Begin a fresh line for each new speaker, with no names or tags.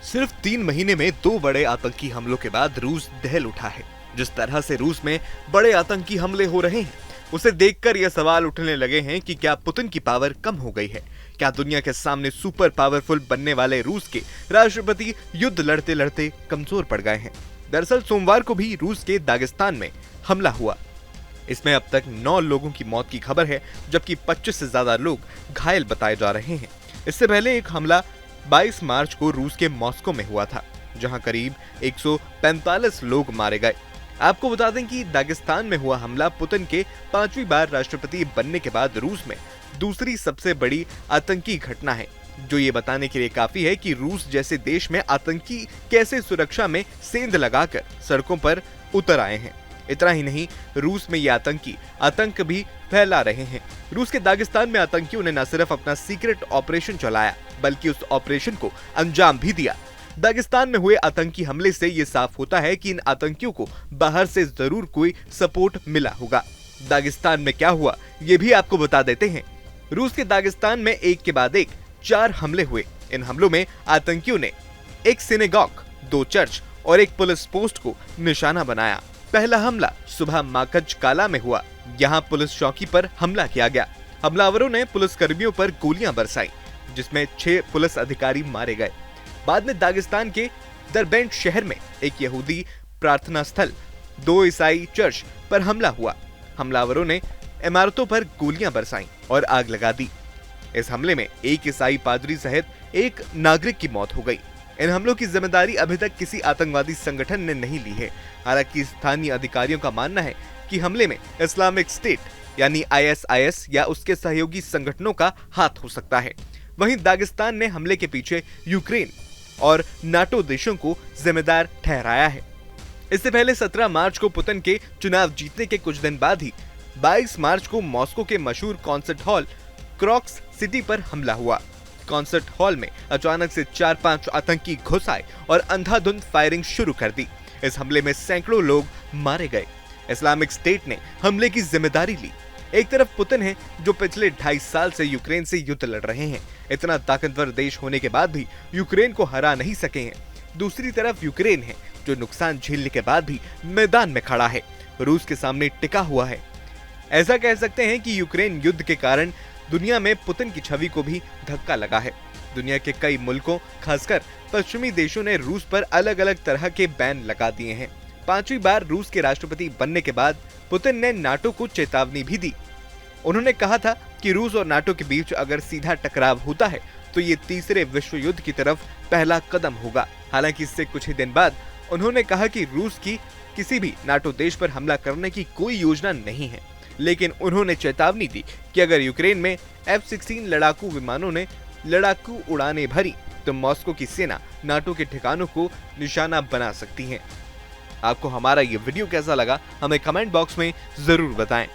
सिर्फ 3 महीने में 2 बड़े आतंकी हमलों के बाद रूस दहल उठा है। जिस तरह से रूस में बड़े आतंकी हमले हो रहे हैं, उसे देखकर यह सवाल उठने लगे हैं कि क्या पुतिन की पावर कम हो गई है? क्या दुनिया के सामने सुपर पावरफुल बनने वाले रूस के राष्ट्रपति युद्ध लड़ते लड़ते कमजोर पड़ गए हैं? दरअसल सोमवार को भी रूस के दागिस्तान में हमला हुआ। इसमें अब तक 9 लोगों की मौत की खबर है, जबकि 25 से ज्यादा लोग घायल बताए जा रहे हैं। इससे पहले एक हमला 22 मार्च को रूस के मॉस्को में हुआ था, जहां करीब 145 लोग मारे गए। आपको बता दें कि दागिस्तान में हुआ हमला पुतिन के 5वीं बार राष्ट्रपति बनने के बाद रूस में दूसरी सबसे बड़ी आतंकी घटना है, जो ये बताने के लिए काफी है कि रूस जैसे देश में आतंकी कैसे सुरक्षा में सेंध लगाकर सड़कों पर उतर आए हैं। इतना ही नहीं, रूस में ये आतंकी आतंक भी फैला रहे हैं। रूस के दागिस्तान में आतंकियों ने न सिर्फ अपना सीक्रेट ऑपरेशन चलाया, बल्कि उस ऑपरेशन को अंजाम भी दिया। दागिस्तान में हुए आतंकी हमले से ये साफ होता है कि इन आतंकियों को बाहर से जरूर कोई सपोर्ट मिला होगा। दागिस्तान में क्या हुआ, ये भी आपको बता देते हैं। रूस के दागिस्तान में एक के बाद एक 4 हमले हुए। इन हमलों में आतंकियों ने एक सिनेगॉग, 2 चर्च और एक पुलिस पोस्ट को निशाना बनाया। पहला हमला सुबह माकज काला में हुआ। यहाँ पुलिस चौकी पर हमला किया गया। हमलावरों ने पुलिस कर्मियों पर गोलियां बरसाई, जिसमें 6 पुलिस अधिकारी मारे गए। बाद में दागिस्तान के दरबेंट शहर में एक यहूदी प्रार्थना स्थल, 2 ईसाई चर्च पर हमला हुआ। हमलावरों ने इमारतों पर गोलियां बरसाई और आग लगा दी। इस हमले में एक ईसाई पादरी सहित एक नागरिक की मौत हो गई। इन हमलों की जिम्मेदारी अभी तक किसी आतंकवादी संगठन ने नहीं ली है। हालांकि स्थानीय अधिकारियों का मानना है कि हमले में इस्लामिक स्टेट यानी ISIS या उसके सहयोगी संगठनों का हाथ हो सकता है। वहीं दागिस्तान ने हमले के पीछे यूक्रेन और नाटो देशों को जिम्मेदार ठहराया है। इससे पहले 17 मार्च को पुतिन के चुनाव जीतने के कुछ दिन बाद ही 22 मार्च को मॉस्को के मशहूर कॉन्सर्ट हॉल क्रॉक्स सिटी पर हमला हुआ। कॉन्सर्ट हॉल में अचानक से 4-5 आतंकी घुस आए और अंधाधुंध फायरिंग शुरू कर दी। इस हमले में सैकड़ों लोग मारे गए। इस्लामिक स्टेट ने हमले की जिम्मेदारी ली। एक तरफ पुतिन है, जो पिछले 2.5 साल से यूक्रेन से युद्ध लड़ रहे हैं। इतना ताकतवर देश होने के बाद भी यूक्रेन को हरा नहीं सके हैं। दूसरी तरफ यूक्रेन है, जो नुकसान झेलने के बाद भी मैदान में खड़ा है, रूस के सामने टिका हुआ है। ऐसा कह सकते हैं कि यूक्रेन युद्ध के कारण दुनिया में पुतिन की छवि को भी धक्का लगा है। दुनिया के कई मुल्कों, खासकर पश्चिमी देशों ने रूस पर अलग अलग तरह के बैन लगा दिए हैं। 5वीं बार रूस के राष्ट्रपति बनने के बाद पुतिन ने नाटो को चेतावनी भी दी। उन्होंने कहा था कि रूस और नाटो के बीच अगर सीधा टकराव होता है तो ये तीसरे विश्व युद्ध की तरफ पहला कदम होगा। हालांकि इससे कुछ ही दिन बाद उन्होंने कहा कि रूस की किसी भी नाटो देश पर हमला करने की कोई योजना नहीं है, लेकिन उन्होंने चेतावनी दी कि अगर यूक्रेन में F-16 लड़ाकू विमानों ने लड़ाकू उड़ानें भरी तो मॉस्को की सेना नाटो के ठिकानों को निशाना बना सकती है। आपको हमारा ये वीडियो कैसा लगा, हमें कमेंट बॉक्स में जरूर बताएं।